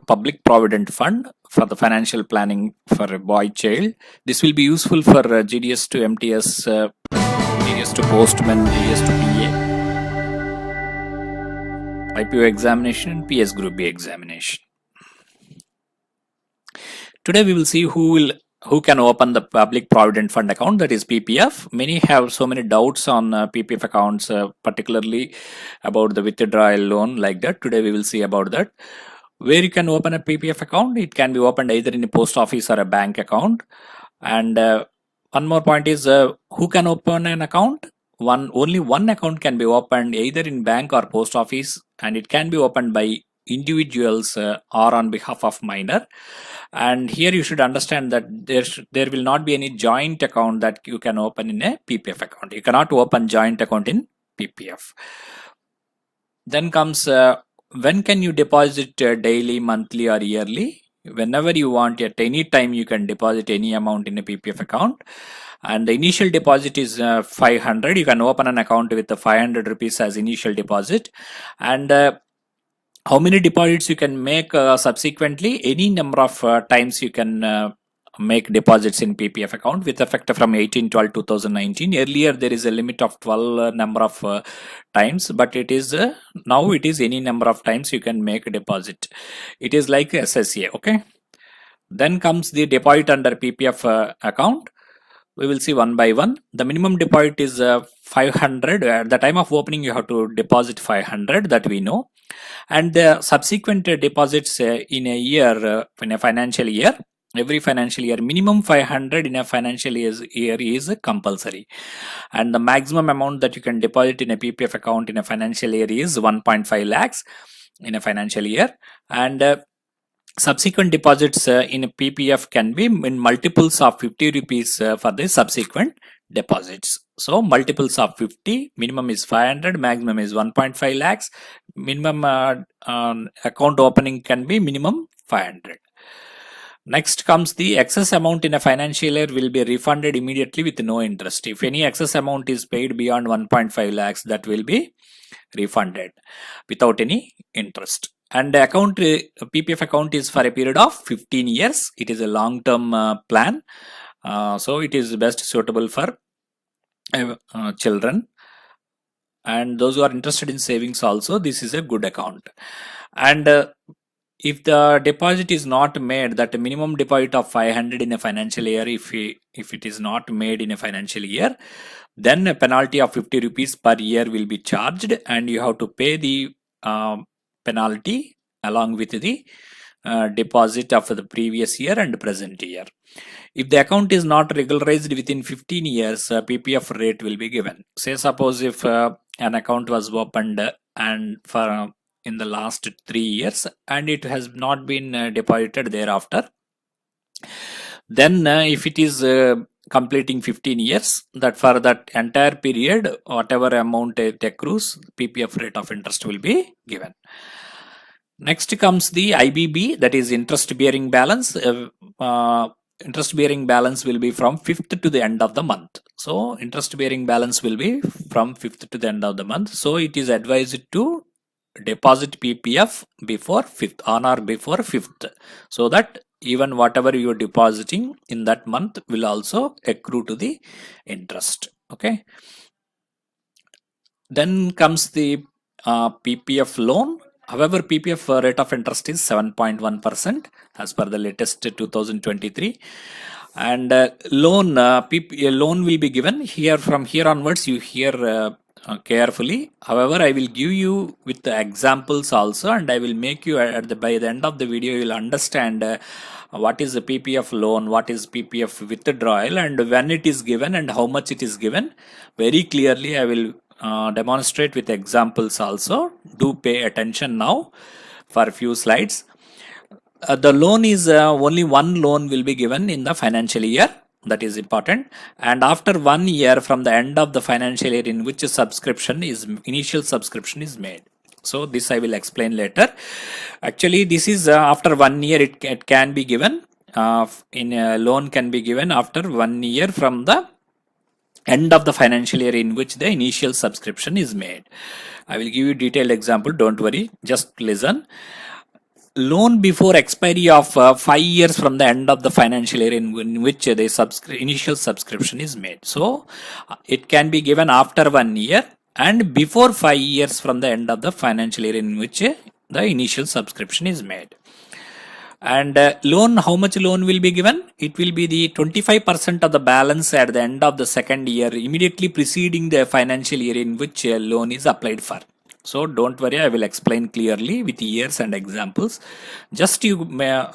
Public Provident Fund for the financial planning for a boy child. This will be useful for GDS to MTS, GDS to Postman, GDS to PA, IPO examination and PS Group B examination. Today we will see who can open the Public Provident Fund account, that is PPF. Many have so many doubts on PPF accounts, particularly about the withdrawal loan like that. Today we will see about that. Where you can open a PPF account, it can be opened either in a post office or a bank account. And one more point is who can open an account? Only one account can be opened either in bank or post office, and it can be opened by individuals or on behalf of minor. And here you should understand that there will not be any joint account that you can open in a PPF account. You cannot open joint account in PPF. Then comes when can you deposit daily, monthly or yearly? Whenever you want, at any time you can deposit any amount in a PPF account. And the initial deposit is 500. You can open an account with the 500 rupees as initial deposit. And how many deposits you can make subsequently? Any number of times you can make deposits in PPF account with effect from 18/12/2019. Earlier there is a limit of 12 number of times, but it is now it is any number of times you can make a deposit. It is like SSA. Okay. Then comes the deposit under PPF account. We will see one by one. The minimum deposit is 500. At the time of opening you have to deposit 500, that we know. And the subsequent deposits in a year, in a financial year, every financial year, minimum 500 in a financial year is compulsory. And the maximum amount that you can deposit in a PPF account in a financial year is 1.5 lakhs in a financial year. And subsequent deposits in a PPF can be in multiples of 50 rupees for the subsequent deposits. So multiples of 50, minimum is 500, maximum is 1.5 lakhs. Minimum account opening can be minimum 500. Next comes the excess amount in a financial year will be refunded immediately with no interest. If any excess amount is paid beyond 1.5 lakhs, that will be refunded without any interest. And the account, PPF account is for a period of 15 years. It is a long-term plan. So it is best suitable for children. And those who are interested in savings also, this is a good account. And if the deposit is not made, that minimum deposit of 500 in a financial year, if it is not made in a financial year, then a penalty of 50 rupees per year will be charged, and you have to pay the penalty along with the deposit of the previous year and present year. If the account is not regularized within 15 years, PPF rate will be given. Say suppose if an account was opened and for in the last 3 years and it has not been deposited thereafter, then if it is completing 15 years, that for that entire period, whatever amount it accrues, PPF rate of interest will be given. Next comes the IBB, that is interest bearing balance. Interest bearing balance will be from 5th to the end of the month. So interest bearing balance will be from 5th to the end of the month. So it is advised to deposit PPF before 5th, on or before 5th, so that even whatever you are depositing in that month will also accrue to the interest. Okay. Then comes the PPF loan. However, PPF rate of interest is 7.1% as per the latest 2023. And loan will be given here. From here onwards, you hear carefully. However, I will give you with the examples also, and I will make you by the end of the video you will understand what is the PPF loan, what is PPF withdrawal, and when it is given and how much it is given. Very clearly I will demonstrate with examples also. Do pay attention now for a few slides. The loan is only one loan will be given in the financial year. That is important. And after 1 year from the end of the financial year in which initial subscription is made. So this I will explain later. Actually, this is after 1 year it can be given. In a loan can be given after 1 year from the end of the financial year in which the initial subscription is made. I will give you detailed example. Don't worry. Just listen. loan before expiry of 5 years from the end of the financial year in which the initial subscription is made. So it can be given after 1 year and before 5 years from the end of the financial year in which the initial subscription is made. And loan, how much loan will be given? It will be the 25% of the balance at the end of the second year, immediately preceding the financial year in which a loan is applied for. So don't worry, I will explain clearly with years and examples. Just you may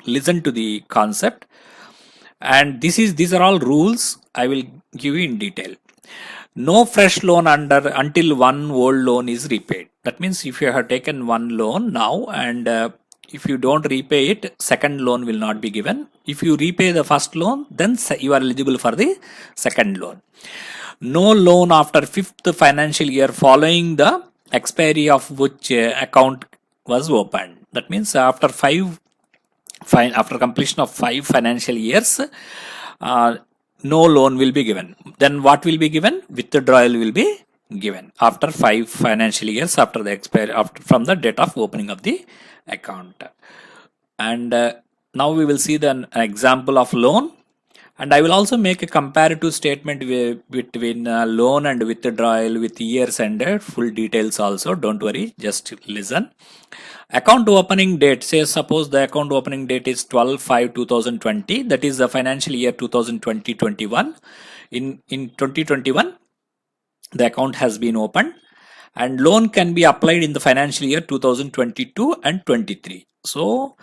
listen to the concept. And these are all rules I will give you in detail. No fresh loan until one old loan is repaid. That means if you have taken one loan now and if you don't repay it, second loan will not be given. If you repay the first loan, then you are eligible for the second loan. No loan after fifth financial year following the expiry of which account was opened. That means after completion of 5 financial years, no loan will be given. Then what will be given? Withdrawal will be given after 5 financial years after the expiry, from the date of opening of the account. And now we will see an example of loan, and I will also make a comparative statement between loan and withdrawal with years and full details also. Don't worry, just listen. Account opening date, say suppose the account opening date is 12/5/2020, that is the financial year 2020-21. In 2021 the account has been opened and loan can be applied in the financial year 2022 and 23. So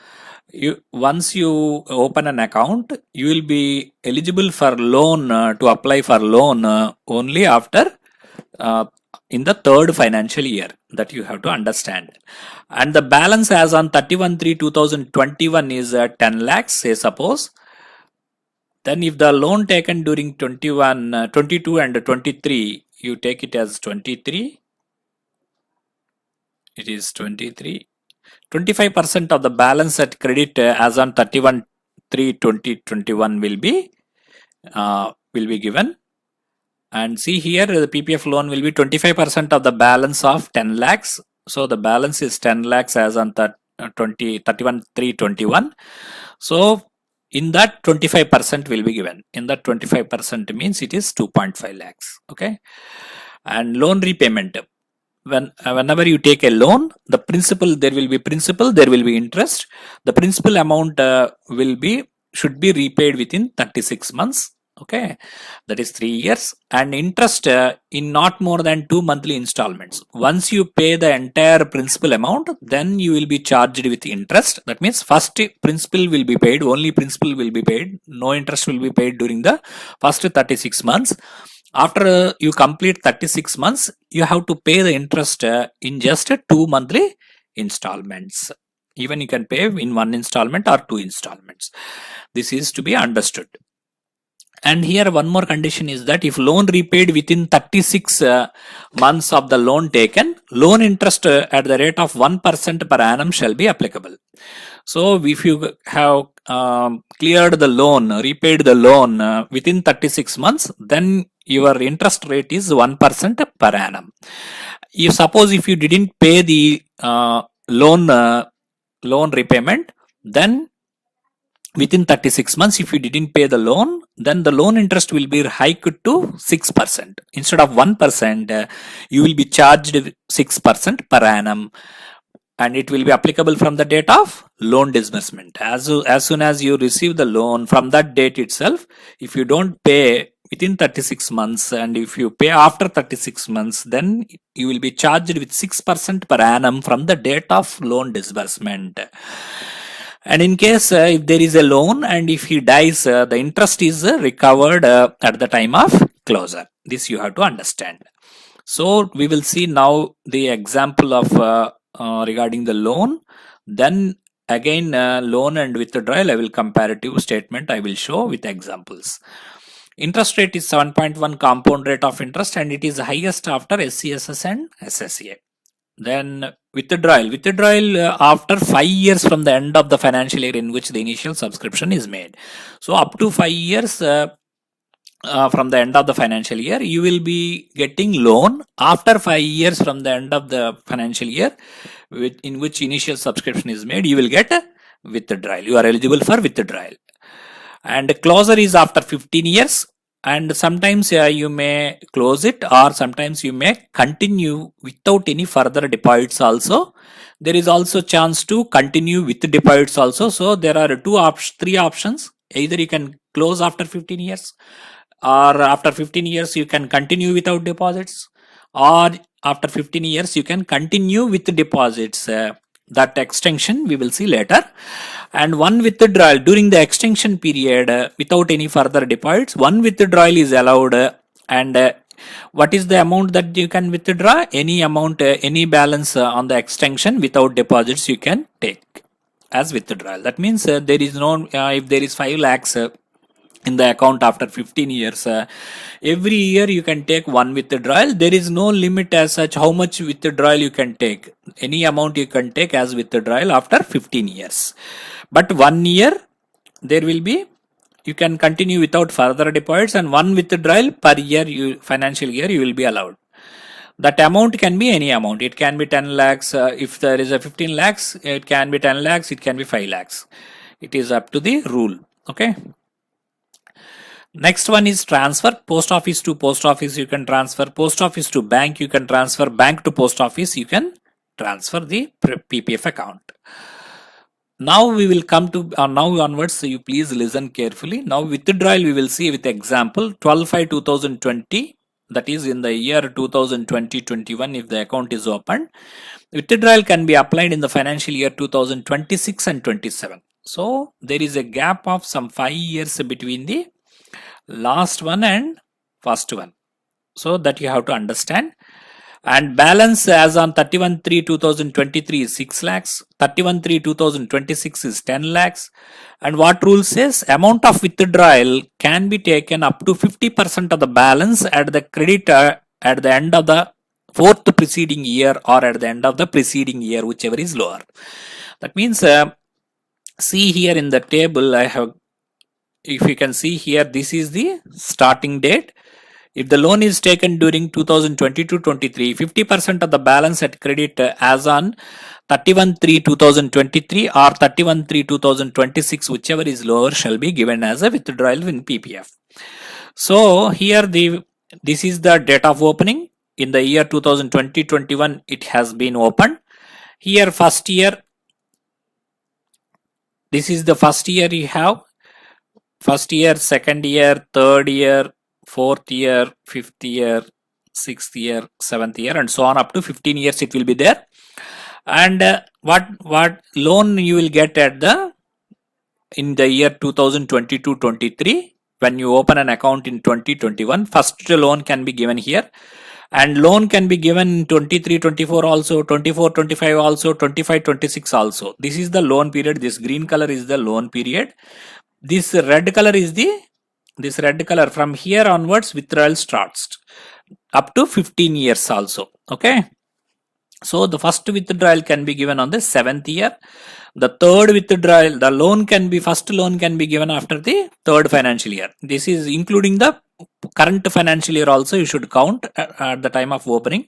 once you open an account, you will be eligible for loan to apply for loan only after in the third financial year. That you have to understand. And the balance as on 31/3/2021 is 10 lakhs, say suppose. Then if the loan taken during 22 and 23, you take it as 23. It is 23. 25% of the balance at credit as on 31/3/2021 will be given. And see here, the PPF loan will be 25% of the balance of 10 lakhs. So the balance is 10 lakhs as on 31/3/21. So in that 25% will be given. In that 25% means it is 2.5 lakhs. Okay. And loan repayment. Whenever you take a loan, the principal, there will be principal, there will be interest. The principal amount should be repaid within 36 months. Okay, that is 3 years, and interest in not more than 2 monthly installments. Once you pay the entire principal amount, then you will be charged with interest. That means first principal will be paid, only principal will be paid, no interest will be paid during the first 36 months. After you complete 36 months, you have to pay the interest in just 2 monthly installments. Even you can pay in 1 installment or 2 installments. This is to be understood. And here one more condition is that if loan repaid within 36 months of the loan taken, loan interest at the rate of 1% per annum shall be applicable. So if you have cleared the loan, repaid the loan within 36 months, then your interest rate is 1% per annum. If you didn't pay the loan repayment, then within 36 months, if you didn't pay the loan, then the loan interest will be hiked to 6%. Instead of 1%, you will be charged 6% per annum. And it will be applicable from the date of loan disbursement. As soon as you receive the loan, from that date itself, if you don't pay within 36 months and if you pay after 36 months, then you will be charged with 6% per annum from the date of loan disbursement. And in case if there is a loan and if he dies, the interest is recovered at the time of closure. This you have to understand. So we will see now the example of regarding the loan. Then again loan and withdrawal, I will comparative statement I will show with examples. Interest rate is 7.1 compound rate of interest and it is highest after SCSS and SSA. Then withdrawal after 5 years from the end of the financial year in which the initial subscription is made. So up to 5 years from the end of the financial year, you will be getting loan after 5 years from the end of the financial year, in which initial subscription is made. You will get a withdrawal. You are eligible for withdrawal. And closure is after 15 years, and sometimes you may close it, or sometimes you may continue without any further deposits also. There is also chance to continue with deposits also. So there are three options. Either you can close after 15 years, or after 15 years you can continue without deposits, or after 15 years you can continue with deposits. That extension we will see later. And one withdrawal during the extension period, without any further deposits, one withdrawal is allowed. And what is the amount that you can withdraw? Any amount, any balance on the extension without deposits you can take as withdrawal. That means there is no, if there is 5 lakhs in the account after 15 years, every year you can take one withdrawal. There is no limit as such how much withdrawal you can take. Any amount you can take as withdrawal after 15 years. But 1 year there will be, you can continue without further deposits, and one withdrawal per year, financial year, you will be allowed. That amount can be any amount. It can be 10 lakhs. If there is a 15 lakhs, it can be 10 lakhs. It can be 5 lakhs. It is up to the rule. Okay. Next one is transfer. Post office to post office you can transfer. Post office to bank you can transfer. Bank to post office you can transfer the PPF account. Now we will come to, now onwards, so you please listen carefully. Now withdrawal we will see with example 12/5/2020, that is in the year 2020-21. If the account is opened, withdrawal can be applied in the financial year 2026 and 27. So there is a gap of some 5 years between the last one and first one, so that you have to understand. And balance as on 31/3/2023 is 6 lakhs, 31/3/2026 is 10 lakhs. And what rule says? Amount of withdrawal can be taken up to 50% of the balance at the creditor at the end of the fourth preceding year, or at the end of the preceding year, whichever is lower. That means, see here in the table I have, if you can see here, this is the starting date. If the loan is taken during 2022-23, 50% of the balance at credit as on 31/3/2023 or 31/3/2026, whichever is lower, shall be given as a withdrawal in PPF. So here this is the date of opening. In the year 2020-21, it has been opened. Here first year, this is the first year you have. First year, second year, third year, fourth year, fifth year, sixth year, seventh year, and so on up to 15 years it will be there. And what loan you will get in the year 2022-23, when you open an account in 2021, first loan can be given here. And loan can be given in 23-24 also, 24-25 also, 25-26 also. This is the loan period. This green color is the loan period. This red color is this red color. From here onwards, withdrawal starts up to 15 years also. Okay. So the first withdrawal can be given on the 7th year. The third withdrawal, the loan can be, first loan can be given after the third financial year. This is including the current financial year also. You should count at the time of opening.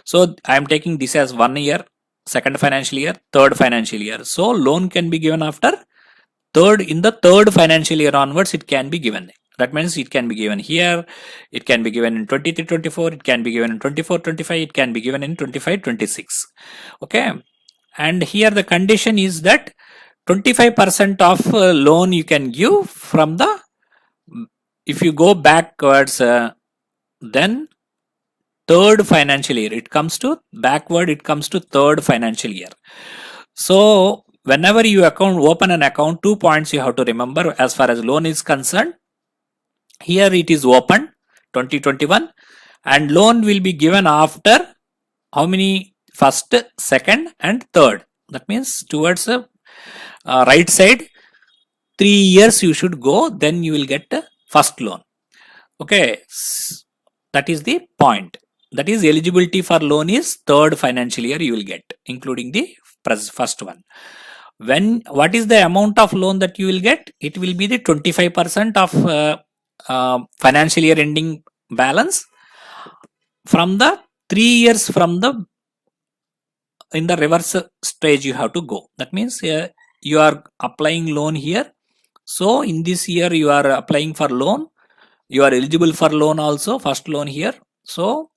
So I am taking this as 1 year, second financial year, third financial year. So loan can be given after in the third financial year onwards, it can be given. That means it can be given here, it can be given in 23-24, it can be given in 24-25, it can be given in 25-26. Okay. And here the condition is that 25% of loan you can give from the, if you go backwards, then third financial year, it comes to backward, it comes to third financial year. So whenever you open an account, 2 points you have to remember as far as loan is concerned. Here it is open 2021, and loan will be given after how many? First, second, and third. That means towards the right side, 3 years you should go, then you will get the first loan. Okay, that is the point. That is, eligibility for loan is third financial year you will get, including the first one. What is the amount of loan that you will get? It will be the 25% of financial year ending balance from the 3 years from the in the reverse stage you have to go. That means you are applying loan here. So in this year you are applying for loan, you are eligible for loan also, first loan here. So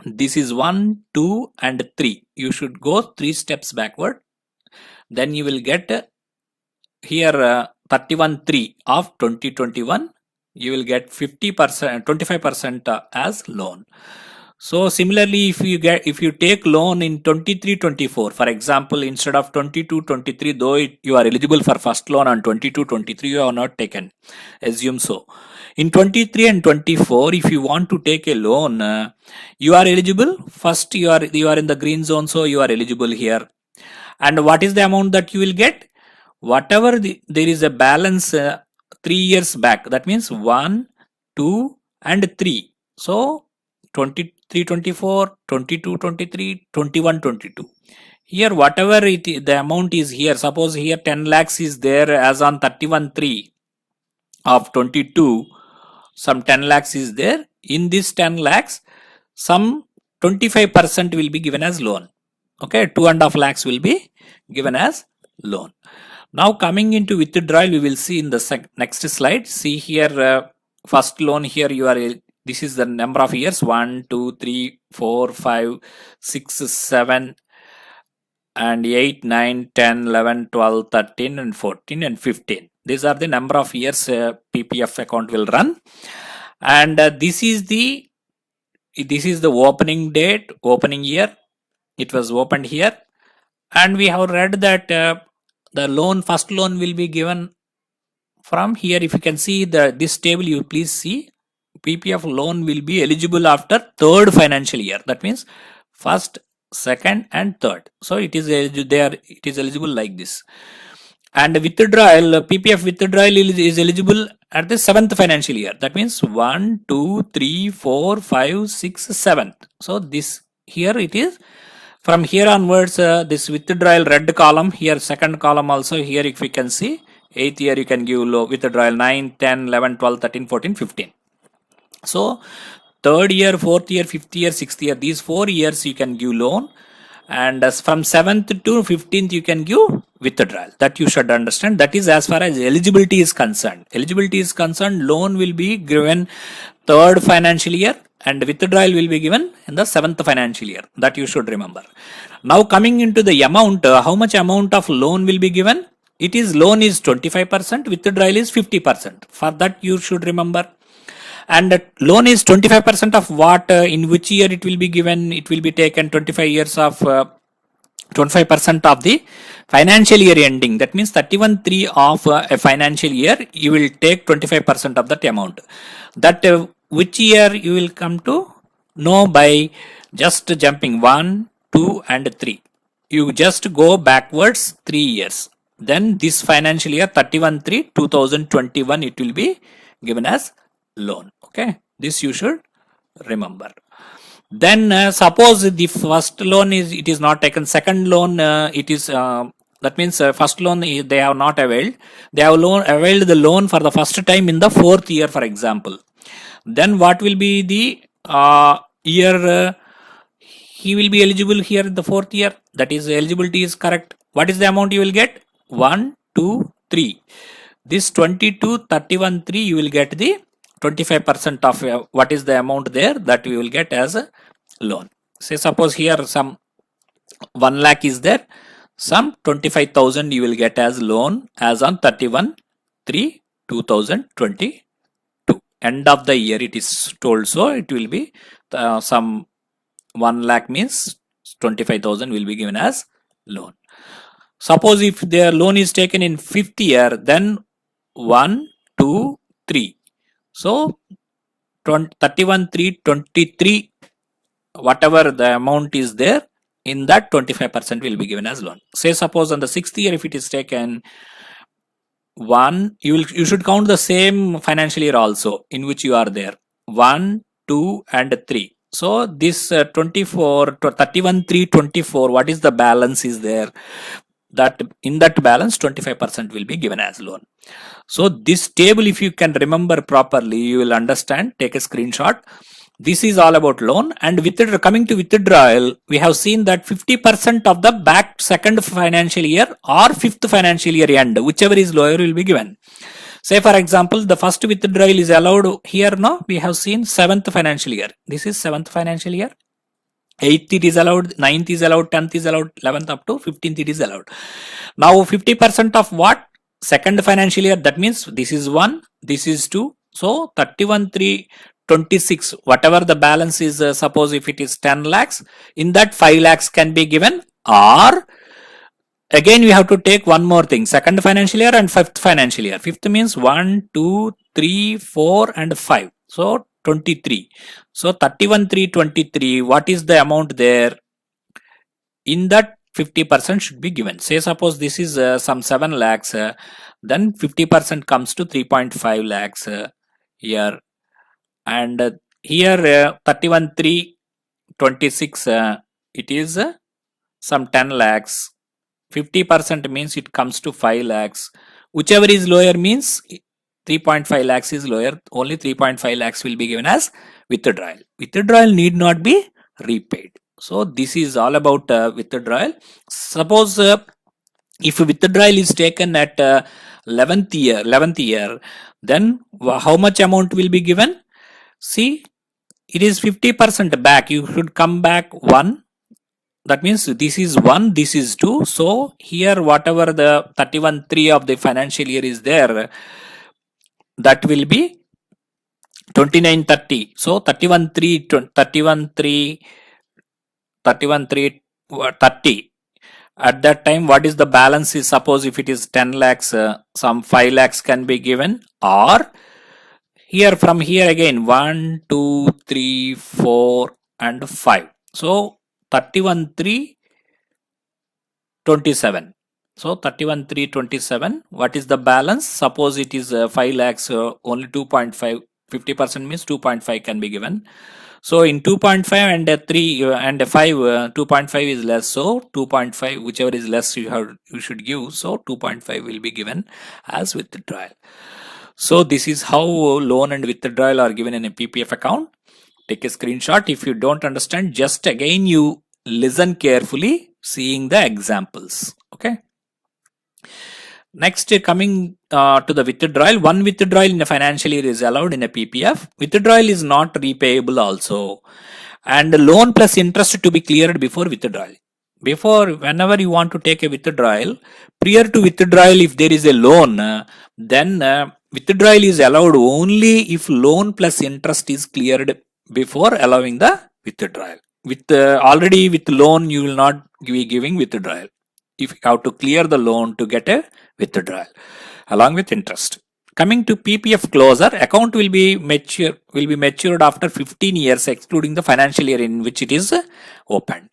this is 1, 2 and 3. You should go 3 steps backward. Then you will get here 31/3 of 2021. You will get 50%, 25% as loan. So similarly, if you take loan in 23-24, for example, instead of 22-23, though you are eligible for first loan on 22-23, you are not taken. Assume so. In 23 and 24, if you want to take a loan, you are eligible. First, you are in the green zone, so you are eligible here. And what is the amount that you will get? Whatever there is a balance 3 years back. That means 1, 2 and 3. So 23-24, 22-23, 21-22. Here whatever the amount is here, suppose here 10 lakhs is there as on 31/3 of 22, some 10 lakhs is there. In this 10 lakhs, some 25% will be given as loan. Okay, 2.5 lakhs will be given as loan. Now coming into withdrawal, we will see in the next slide. See here, first loan here you are, this is the number of years, 1, 2, 3, 4, 5, 6, 7 and 8, 9, 10, 11, 12, 13 and 14 and 15. These are the number of years PPF account will run. And this is the opening date, opening year. It was opened here. And we have read that the loan, first loan will be given from here. If you can see this table, you please see PPF loan will be eligible after third financial year. That means first, second and third. So it is eligible like this. And withdrawal, PPF withdrawal is eligible at the 7th financial year. That means 1, 2, 3, 4, 5, 6, 7. So this here it is. From here onwards, this withdrawal red column here, second column also here, if you can see, 8th year you can give withdrawal 9, 10, 11, 12, 13, 14, 15. So third year, fourth year, fifth year, sixth year, these 4 years you can give loan. And from 7th to 15th you can give withdrawal. That you should understand. That is as far as eligibility is concerned. Eligibility is concerned, loan will be given third financial year and withdrawal will be given in the 7th financial year. That you should remember. Now coming into the amount, how much amount of loan will be given? It is loan is 25%, withdrawal is 50%. For that you should remember. And loan is 25% of what, in which year it will be given? It will be taken 25 years of 25% of the financial year ending. That means 31/3 of a financial year, you will take 25% of that amount. That which year you will come to know by just jumping 1, 2 and 3. You just go backwards 3 years. Then this financial year 31/3 2021 it will be given as loan. Okay, this you should remember. Then suppose the first loan is not taken, second loan it is that means first loan they have not availed. They have availed the loan for the first time in the 4th year, for example. Then what will be the year he will be eligible here in the 4th year? That is, eligibility is correct. What is the amount you will get? 1, 2, 3. This 22, 31, 3 you will get the 25% of what is the amount there that we will get as a loan. Say suppose here some 1 lakh is there, some 25,000 you will get as loan as on 31/3/2022. End of the year it is told, so it will be some 1 lakh means 25,000 will be given as loan. Suppose if their loan is taken in 5th year, then 1, 2, 3. So 31/3/23, whatever the amount is there, in that 25% will be given as loan. Say suppose on the 6th year if it is taken 1, you should count the same financial year also in which you are there, 1, 2 and 3. So this 31/3/24, what is the balance is there? that in that balance 25% will be given as loan. So this table, if you can remember properly, you will understand. Take a screenshot. This is all about loan, and coming to withdrawal, we have seen that 50% of the back second financial year or fifth financial year end, whichever is lower, will be given. Say for example, the first withdrawal is allowed here. Now we have seen seventh financial year. This is seventh financial year. 8th it is allowed, 9th is allowed, 10th is allowed, 11th up to 15th it is allowed. Now 50% of what? Second financial year. That means this is 1, this is 2. So 31,326, whatever the balance is, suppose if it is 10 lakhs, in that 5 lakhs can be given. Or again we have to take one more thing, second financial year and fifth financial year. Fifth means 1, 2, 3, 4 and 5. So 23. So 31,323, what is the amount there? In that 50% should be given. Say suppose this is some 7 lakhs, then 50% comes to 3.5 lakhs here. And here 31,326, it is some 10 lakhs. 50% means it comes to 5 lakhs. Whichever is lower means 3.5 lakhs is lower. Only 3.5 lakhs will be given as withdrawal. Withdrawal need not be repaid. So this is all about withdrawal. Suppose if withdrawal is taken at 11th year, then how much amount will be given? See, it is 50% back. You should come back 1. That means this is 1, this is 2. So here whatever the 31.3 of the financial year is there, that will be 29.30. So 31.3 30. At that time, what is the balance? Is suppose if it is 10 lakhs, some 5 lakhs can be given. Or here from here again 1, 2, 3, 4 and 5. So 31,327. So 31,327. What is the balance? Suppose it is 5 lakhs, only 2.5. 50% means 2.5 can be given. So in 2.5 and 3 and 5, 2.5 is less. So 2.5, whichever is less, you should give. So 2.5 will be given as withdrawal. So this is how loan and withdrawal are given in a PPF account. Take a screenshot. If you don't understand, just again you listen carefully, seeing the examples. Okay. Next, coming to the withdrawal. One withdrawal in a financial year is allowed in a PPF. Withdrawal is not repayable also. And loan plus interest to be cleared before withdrawal. Whenever you want to take a withdrawal, prior to withdrawal, if there is a loan, then withdrawal is allowed only if loan plus interest is cleared before allowing the withdrawal. Already with loan, you will not be giving withdrawal. If you have to clear the loan to get a withdrawal along with interest. Coming to PPF closer, account will be matured after 15 years, excluding the financial year in which it is opened,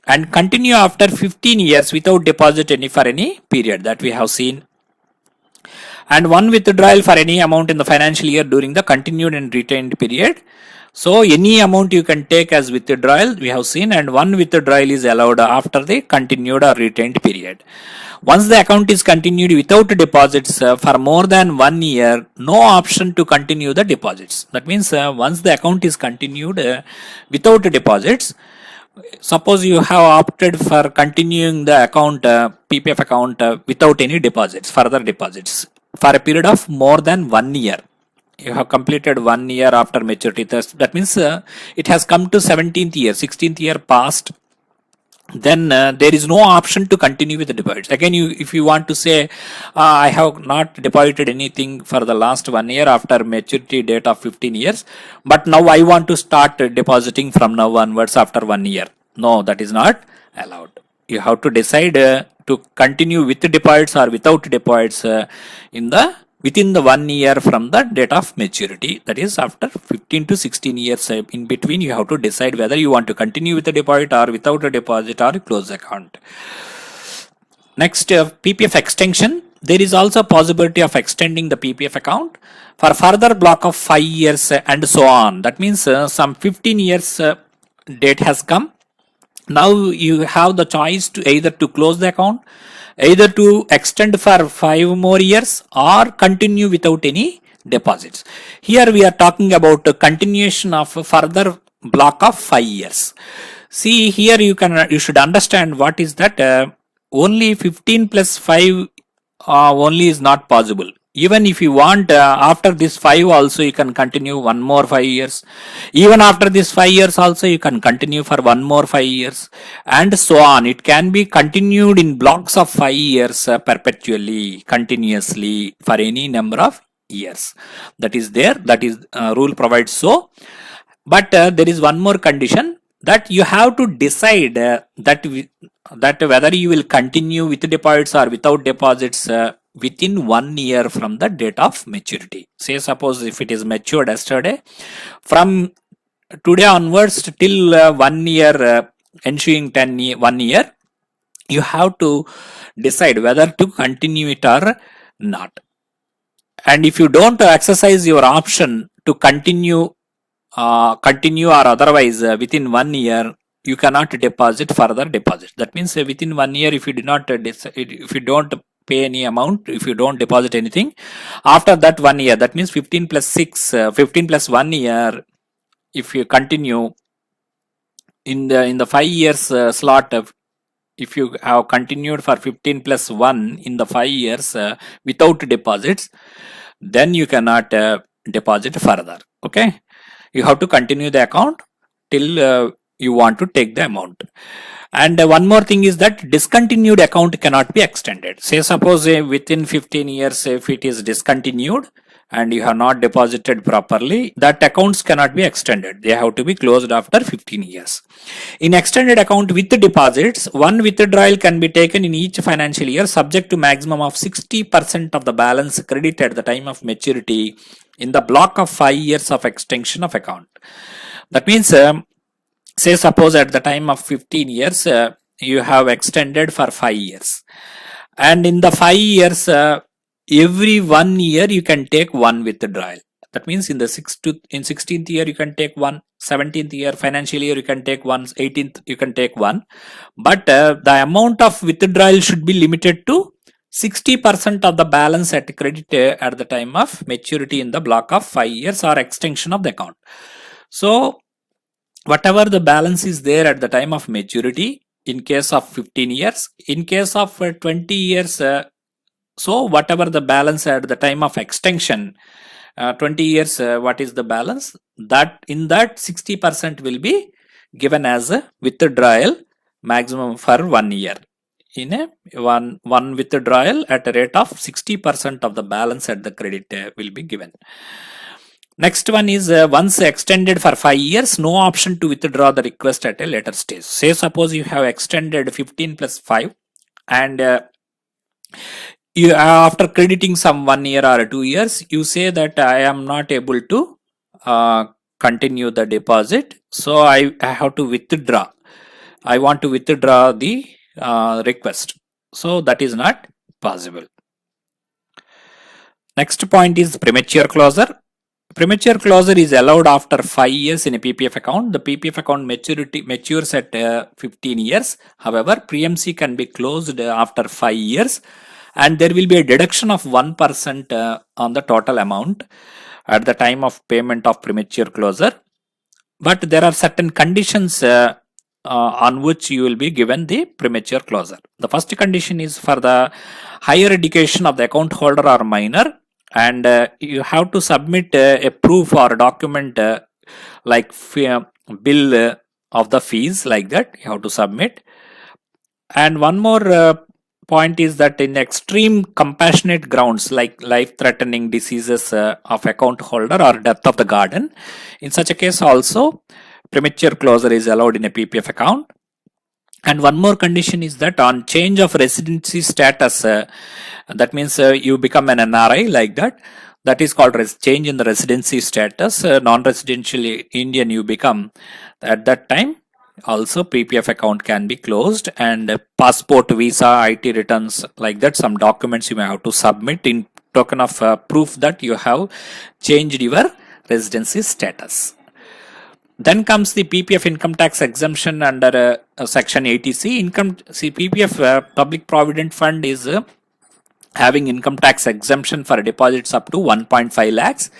and continue after 15 years without deposit for any period that we have seen. And one withdrawal for any amount in the financial year during the continued and retained period. So any amount you can take as withdrawal, we have seen, and one withdrawal is allowed after the continued or retained period. Once the account is continued without deposits for more than 1 year, no option to continue the deposits. That means once the account is continued without deposits, suppose you have opted for continuing the account, PPF account without any deposits, further deposits for a period of more than 1 year. You have completed 1 year after maturity. That means it has come to 17th year, 16th year past. Then there is no option to continue with the deposits. Again, if you want to say, I have not deposited anything for the last 1 year after maturity date of 15 years, but now I want to start depositing from now onwards after 1 year. No, that is not allowed. You have to decide to continue with the deposits or without deposits within the 1 year from the date of maturity. That is after 15 to 16 years. In between, you have to decide whether you want to continue with the deposit or without a deposit or close account. Next, PPF extension. There is also a possibility of extending the PPF account for further block of 5 years and so on. That means some 15 years date has come. Now you have the choice to either to close the account, either to extend for 5 more years or continue without any deposits. Here we are talking about a continuation of a further block of 5 years. See here you should understand what is that only 15 plus 5 only is not possible. Even if you want after this 5 also you can continue one more 5 years. Even after this 5 years also you can continue for one more 5 years, and so on. It can be continued in blocks of 5 years perpetually, continuously for any number of years. That is there. That is rule provides so. But there is one more condition, that you have to decide that whether you will continue with deposits or without deposits within 1 year from the date of maturity. Say suppose if it is matured yesterday, from today onwards till 1 year ensuing 1 year, you have to decide whether to continue it or not. And if you don't exercise your option to continue or otherwise within 1 year, you cannot deposit further deposit. That means within 1 year, if you do not if you don't pay any amount, if you don't deposit anything, after that 1 year, that means 15 plus 6, 15 plus 1 year, if you continue in the 5 years slot, if you have continued for 15 plus 1 in the 5 years without deposits, then you cannot deposit further. Okay, you have to continue the account till you want to take the amount. And one more thing is that discontinued account cannot be extended. Say suppose within 15 years if it is discontinued and you have not deposited properly, that accounts cannot be extended. They have to be closed after 15 years. In extended account with deposits, one withdrawal can be taken in each financial year subject to maximum of 60% of the balance credited at the time of maturity in the block of 5 years of extension of account. That means say suppose at the time of 15 years you have extended for 5 years, and in the 5 years every 1 year you can take one withdrawal. That means in the 16th year you can take one, 17th year financial year you can take one, 18th you can take one, but the amount of withdrawal should be limited to 60% of the balance at credit at the time of maturity in the block of 5 years or extension of the account. So whatever the balance is there at the time of maturity in case of 15 years, in case of 20 years, so whatever the balance at the time of extension, 20 years, what is the balance? That in that 60% will be given as a withdrawal maximum for 1 year. In a one withdrawal at a rate of 60% of the balance at the credit will be given. Next one is once extended for 5 years, no option to withdraw the request at a later stage. Say suppose you have extended 15 plus 5 and you after crediting some 1 year or 2 years, you say that I am not able to continue the deposit, so I have to withdraw. I want to withdraw the request. So that is not possible. Next point is premature closure. Premature closure is allowed after 5 years in a PPF account. The PPF account matures at 15 years. However, PMC can be closed after 5 years, and there will be a deduction of 1% on the total amount at the time of payment of premature closure. But there are certain conditions on which you will be given the premature closure. The first condition is for the higher education of the account holder or minor, and you have to submit a proof or a document like bill of the fees, like that you have to submit. And one more point is that in extreme compassionate grounds like life-threatening diseases of account holder or death of the guardian, in such a case also premature closure is allowed in a PPF account. And one more condition is that on change of residency status, that means you become an NRI, like that. That is called change in the residency status. Non-residential Indian you become, at that time also PPF account can be closed, and passport, visa, IT returns, like that, some documents you may have to submit in token of proof that you have changed your residency status. Then comes the PPF income tax exemption under section 80C. PPF Public Provident Fund is having income tax exemption for deposits up to 1.5 lakhs.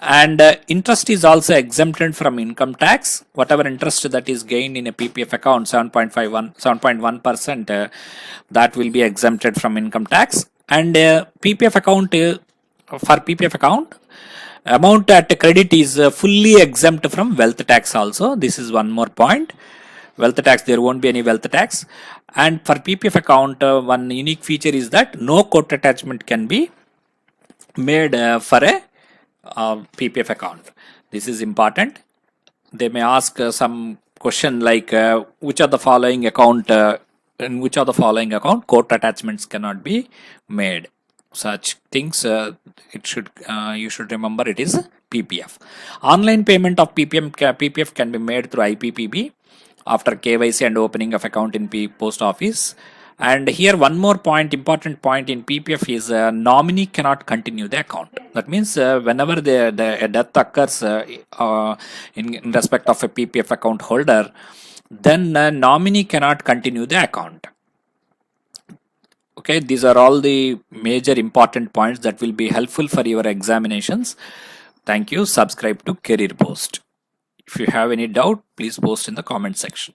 And interest is also exempted from income tax. Whatever interest that is gained in a PPF account, 7.1%, that will be exempted from income tax. And PPF account, for PPF account, amount at credit is fully exempt from wealth tax also. This is one more point. Wealth tax, there won't be any wealth tax. And for PPF account, one unique feature is that no court attachment can be made for a PPF account. This is important. They may ask some question like which of the following account court attachments cannot be made. Such things you should remember, it is PPF. Online payment of PPF can be made through IPPB after KYC and opening of account in post office. And here one more point, important point in PPF is nominee cannot continue the account. That means whenever the death occurs in respect of a PPF account holder, then nominee cannot continue the account. Okay, these are all the major important points that will be helpful for your examinations. Thank you. Subscribe to Career Post. If you have any doubt, please post in the comment section.